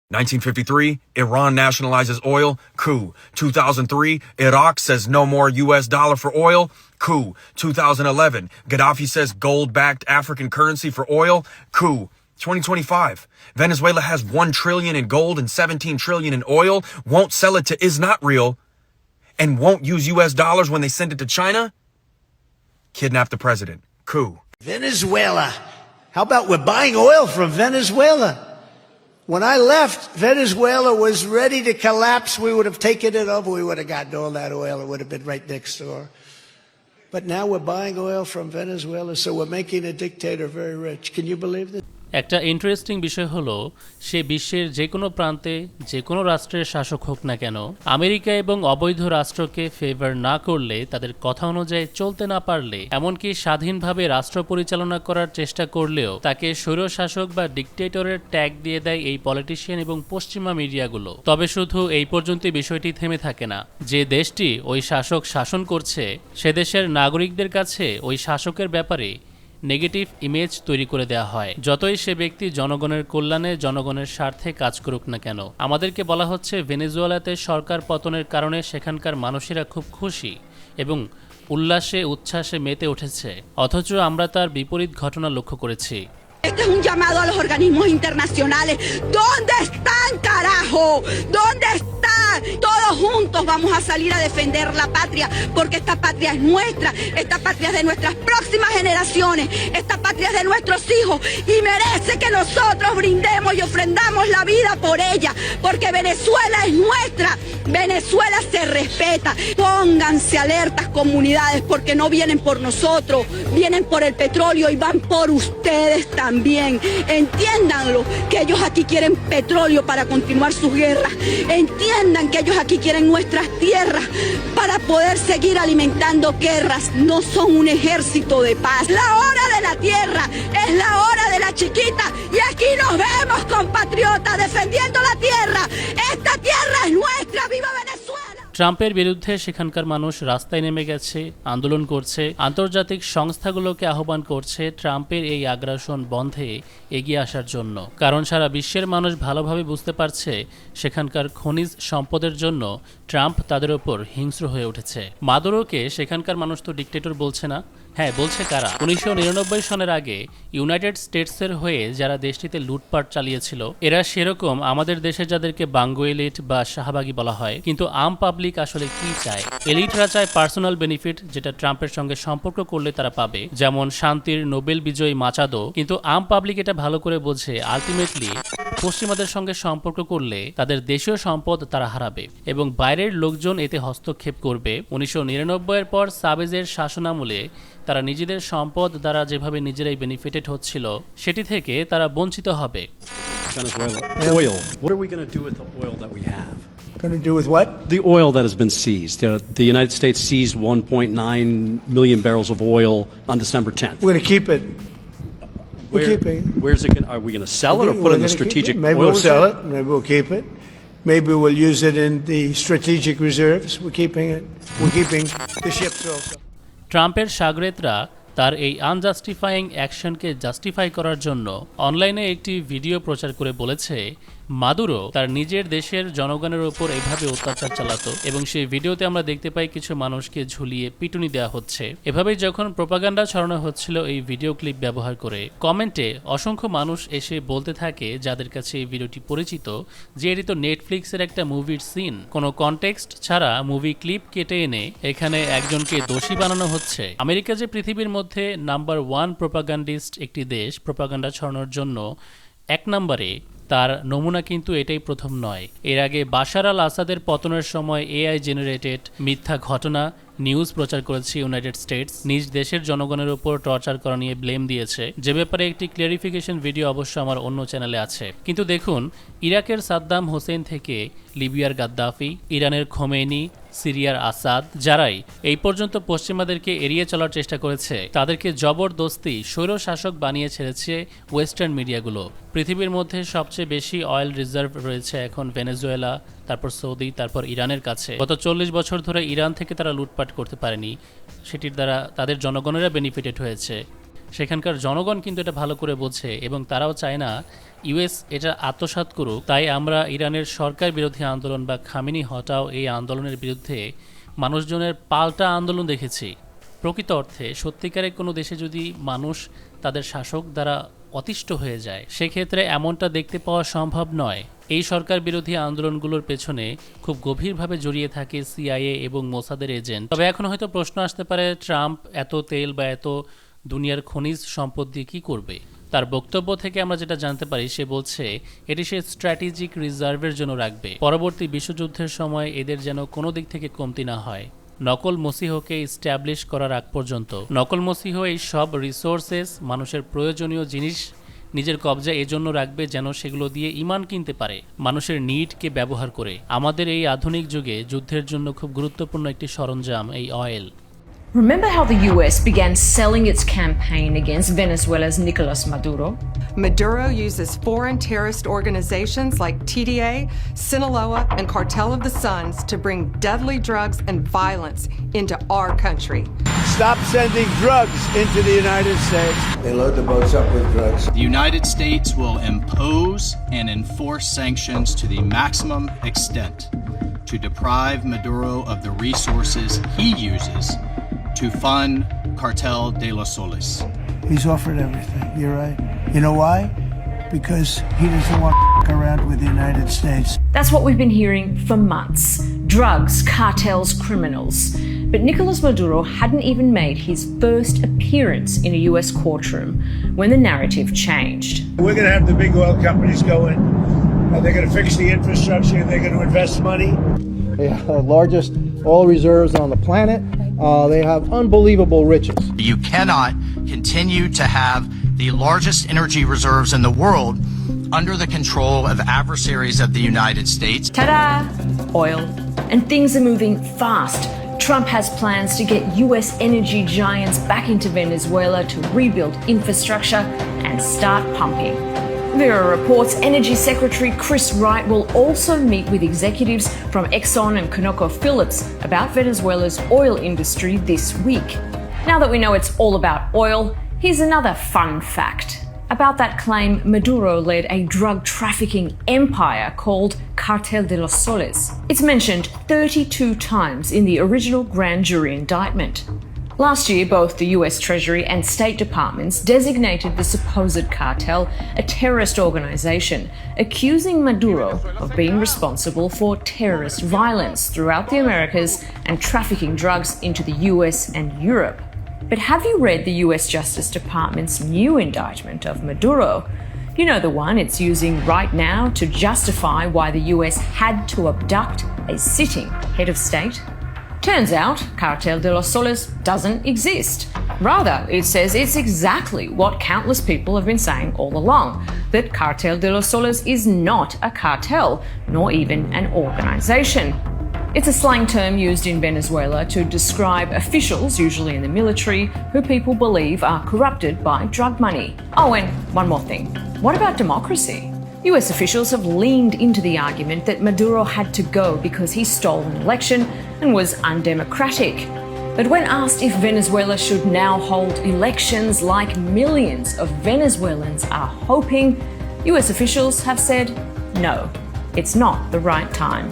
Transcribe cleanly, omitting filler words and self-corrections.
1953, Iran nationalizes oil, coup. 2003, Iraq says no more US dollar for oil, coup. 2011, Gaddafi says gold-backed African currency for oil, coup. 2025, Venezuela has 1 trillion in gold and 17 trillion in oil, won't sell it to is not real, and won't use US dollars when they send it to China? Kidnap the president, coup. Venezuela. How about we're buying oil from Venezuela? When I left, Venezuela was ready to collapse. We would have taken it over. We would have gotten all that oil. It would have been right next door. But now we're buying oil from Venezuela, so we're making a dictator very rich. Can you believe this? একটা interesting বিষয় হলো সে বিশ্বের যে কোনো প্রান্তে যে কোনো রাষ্ট্রের শাসক হোক না কেন আমেরিকা এবং অবৈধ রাষ্ট্রকে ফেভার না করলে তাদের কথা অনুযায়ী চলতে না পারলে এমনকি স্বাধীনভাবে রাষ্ট্র পরিচালনা করার চেষ্টা করলেও তাকে স্বৈরশাসক বা ডিকটেটরের ট্যাগ দিয়ে দেয় এই পলিটিশিয়ান এবং পশ্চিমা মিডিয়াগুলো। তবে শুধু এই পর্যন্তই বিষয়টি থেমে থাকে না। যে দেশটি ওই শাসক শাসন করছে সে দেশের নাগরিকদের কাছে ওই শাসকের ব্যাপারে নেগেটিভ ইমেজ তৈরি করে দেওয়া হয়, যতই সে ব্যক্তি জনগণের কল্যাণে জনগণের স্বার্থে কাজ করুক না কেন। আমাদেরকে বলা হচ্ছে ভেনেজুয়েলাতে সরকার পতনের কারণে সেখানকার মানুষেরা খুব খুশি এবং উল্লাসে উচ্ছ্বাসে মেতে উঠেছে, অথচ আমরা তার বিপরীত ঘটনা লক্ষ্য করেছি। Este es un llamado a los organismos internacionales. ¿Dónde están, carajo? ¿Dónde están? Todos juntos vamos a salir a defender la patria, porque esta patria es nuestra, esta patria es de nuestras próximas generaciones, esta patria es de nuestros hijos y merece que nosotros brindemos y ofrendamos la vida por ella, porque Venezuela es nuestra, Venezuela se respeta. Pónganse alertas, comunidades, porque no vienen por nosotros, vienen por el petróleo y van por ustedes también. Entiéndanlo, que ellos aquí quieren petróleo para continuar sus guerras. Entiendan que ellos aquí quieren nuestras tierras para poder seguir alimentando guerras. No son un ejército de paz. La hora de la tierra es la hora de la chiquita y aquí nos vemos, compatriotas, defendiendo la tierra. Esta tierra es nuestra. ¡Viva Venezuela! ট্রাম্পের বিরুদ্ধে সেখানকার মানুষ রাস্তায় নেমে গেছে, আন্দোলন করছে, আন্তর্জাতিক সংস্থাগুলোকে আহ্বান করছে ট্রাম্পের এই আগ্রাসন বন্ধে এগিয়ে আসার জন্য। কারণ সারা বিশ্বের মানুষ ভালোভাবে বুঝতে পারছে সেখানকার খনিজ সম্পদের জন্য ট্রাম্প তাদের ওপর হিংস্র হয়ে উঠেছে। মাদুরোকে সেখানকার মানুষ তো ডিকটেটর বলছে না, হ্যাঁ বলছে কারা? 1999 সনের আগে ইউনাইটেড স্টেটসের হয়ে যারা দেশটিতে লুটপাট চালিয়েছিল এরা সেরকম আমাদের দেশে যাদেরকে বাঙ্গো এলিট বা শাহবাগী বলা হয়। কিন্তু আম পাবলিক আসলে কি চায়? এলিটরা চায় পার্সোনাল বেনিফিট, যেটা ট্রাম্পের সঙ্গে সম্পর্ক করলে তারা পাবে, যেমন শান্তির নোবেল বিজয়ী মাচাদো। কিন্তু আম পাবলিক এটা ভালো করে বোঝে আলটিমেটলি পশ্চিমাদের সঙ্গে সম্পর্ক করলে তাদের দেশীয় সম্পদ তারা হারাবে এবং বাইরের লোকজন এতে হস্তক্ষেপ করবে। 1999 এর পর সাবেজের শাসনামলে তারা নিজেদের সম্পদ দ্বারা যেভাবে নিজেরাই বেনিফিটেড হচ্ছিল সেটি থেকে তারা বঞ্চিত হবে। Venezuela oil. What are we going to do with the oil that we have? Going to do with what? The oil that has been seized. The United States seized 1.9 million barrels of oil on December 10th. We're going to keep it. We're keeping it. Where's it going? Are we going to sell it or put it in the strategic oil Maybe we'll sell reserve? it. Maybe we'll keep it. Maybe we'll use it in the strategic reserves. We're keeping it. We're keeping the ships also. ট্রাম্পের সাগরেদরা তার এই আনজাস্টিফাইং অ্যাকশনকে justify করার জন্য অনলাইনে একটি video প্রচার করে বলেছে মাদুরো তার নিজের দেশের জনগণের ওপর এভাবে অত্যাচার চালাতো এবং সেই ভিডিওতে আমরা দেখতে পাই কিছু মানুষকে ঝুলিয়ে পিটুনি দেওয়া হচ্ছে। এভাবেই যখন প্রোপাগান্ডা ছড়ানো হচ্ছিল এই ভিডিও ক্লিপ ব্যবহার করে, কমেন্টে অসংখ্য মানুষ এসে বলতে থাকে যাদের কাছে এই ভিডিওটি পরিচিত যে এটি তো নেটফ্লিক্সের একটা মুভির সিন, কোনো কনটেক্সট ছাড়া মুভি ক্লিপ কেটে এনে এখানে একজনকে দোষী বানানো হচ্ছে। আমেরিকা যে পৃথিবীর মধ্যে নাম্বার 1 প্রোপাগান্ডিস্ট একটি দেশ প্রোপাগান্ডা ছড়ানোর জন্য 1 নম্বরে, তার নমুনা কিন্তু এটাই প্রথম নয়। এর আগে বাশার আল আসাদের পতনের সময় এআই জেনারেটেড মিথ্যা ঘটনা নিউজ প্রচার করেছে ইউনাইটেড স্টেটস, নিজ দেশের জনগণের উপর টর্চার করা নিয়ে ব্লেম দিয়েছে, যে ব্যাপারে একটি ক্লিয়ারিফিকেশন ভিডিও অবশ্য আমার অন্য চ্যানেলে আছে। কিন্তু দেখুন, ইরাকের সাদ্দাম হোসেন থেকে লিবিয়ার গাদ্দাফি, ইরানের খোমেনি, সিরিয়ার আসাদ, যারাই এই পর্যন্ত পশ্চিমাদেরকে এড়িয়ে চলার চেষ্টা করেছে তাদেরকে জবরদস্তি স্বৈরশাসক বানিয়ে ছেড়েছে ওয়েস্টার্ন মিডিয়াগুলো। পৃথিবীর মধ্যে সবচেয়ে বেশি অয়েল রিজার্ভ রয়েছে এখন ভেনেজুয়েলা, তারপর সৌদি, তারপর ইরানের কাছে। গত 40 বছর ধরে ইরান থেকে তারা লুটপাট করতে পারেনি, সেটির দ্বারা তাদের জনগণেরা বেনিফিটেড হয়েছে। সেখানকার জনগণ কিন্তু এটা ভালো করে বোঝে এবং তারাও চায় না ইউএস এটা আত্মসাৎ করুক। তাই আমরা ইরানের সরকার বিরোধী আন্দোলন বা খামেনি হটাও এই আন্দোলনের বিরুদ্ধে মানুষজনের পাল্টা আন্দোলন দেখেছি। প্রকৃত অর্থে সত্যিকারের কোনো দেশে যদি মানুষ তাদের শাসক দ্বারা অতিষ্ঠ হয়ে যায়, সেক্ষেত্রে এমনটা দেখতে পাওয়া সম্ভব নয়। এই সরকার বিরোধী আন্দোলনগুলোর পেছনে খুব গভীরভাবে জড়িয়ে থাকে সিআইএ এবং মোসাদের এজেন্ট। তবে এখন হয়তো প্রশ্ন আসতে পারে, ট্রাম্প এত তেল বা এত দুনিয়ার খনিজ সম্পদ দিয়ে কী করবে? তার বক্তব্য থেকে আমরা যেটা জানতে পারি, সে বলছে এটি সে স্ট্র্যাটেজিক রিজার্ভের জন্য রাখবে, পরবর্তী বিশ্বযুদ্ধের সময় এদের যেন কোনো দিক থেকে কমতি না হয়। নকল মসিহকে ইস্টাবলিশ করার আগ পর্যন্ত নকল মসিহ এই সব রিসোর্সেস, মানুষের প্রয়োজনীয় জিনিস নিজের কবজায় এজন্য রাখবে যেন সেগুলো দিয়ে ঈমান কিনতে পারে, মানুষের নিডকে ব্যবহার করে। আমাদের এই আধুনিক যুগে যুদ্ধের জন্য খুব গুরুত্বপূর্ণ একটি সরঞ্জাম এই oil. Remember how the US began selling its campaign against Venezuela's Nicolas Maduro? Maduro uses foreign terrorist organizations like TDA, Sinaloa, and Cartel of the Suns to bring deadly drugs and violence into our country. Stop sending drugs into the United States. They load the boats up with drugs. The United States will impose and enforce sanctions to the maximum extent to deprive Maduro of the resources he uses to fund Cartel de los Soles. He's offered everything. You're right. You know why? Because he doesn't want to f*** around with the United States. That's what we've been hearing for months. Drugs, cartels, criminals. But Nicolas Maduro hadn't even made his first appearance in a US courtroom when the narrative changed. We're going to have the big oil companies go in. They're going to fix the infrastructure. They're going to invest money. They have the largest oil reserves on the planet. They have unbelievable riches. You cannot continue to have the largest energy reserves in the world under the control of adversaries of the United States. Ta-da! Oil. And things are moving fast. Trump has plans to get US energy giants back into Venezuela to rebuild infrastructure and start pumping. There are reports Energy Secretary Chris Wright will also meet with executives from Exxon and ConocoPhillips about Venezuela's oil industry this week. Now that we know it's all about oil, here's another fun fact about that claim Maduro led a drug trafficking empire called Cartel de los Soles. It's mentioned 32 times in the original grand jury indictment. Last year, both the US Treasury and State Departments designated the supposed cartel a terrorist organization, accusing Maduro of being responsible for terrorist violence throughout the Americas and trafficking drugs into the US and Europe. But have you read the US Justice Department's new indictment of Maduro? You know, the one it's using right now to justify why the US had to abduct a sitting head of state? Turns out, Cartel de los Soles doesn't exist. Rather, it says it's exactly what countless people have been saying all along, that Cartel de los Soles is not a cartel, nor even an organization. It's a slang term used in Venezuela to describe officials, usually in the military, who people believe are corrupted by drug money. Oh, and one more thing. What about democracy? US officials have leaned into the argument that Maduro had to go because he stole an election and was undemocratic. But when asked if Venezuela should now hold elections like millions of Venezuelans are hoping, US officials have said no, it's not the right time.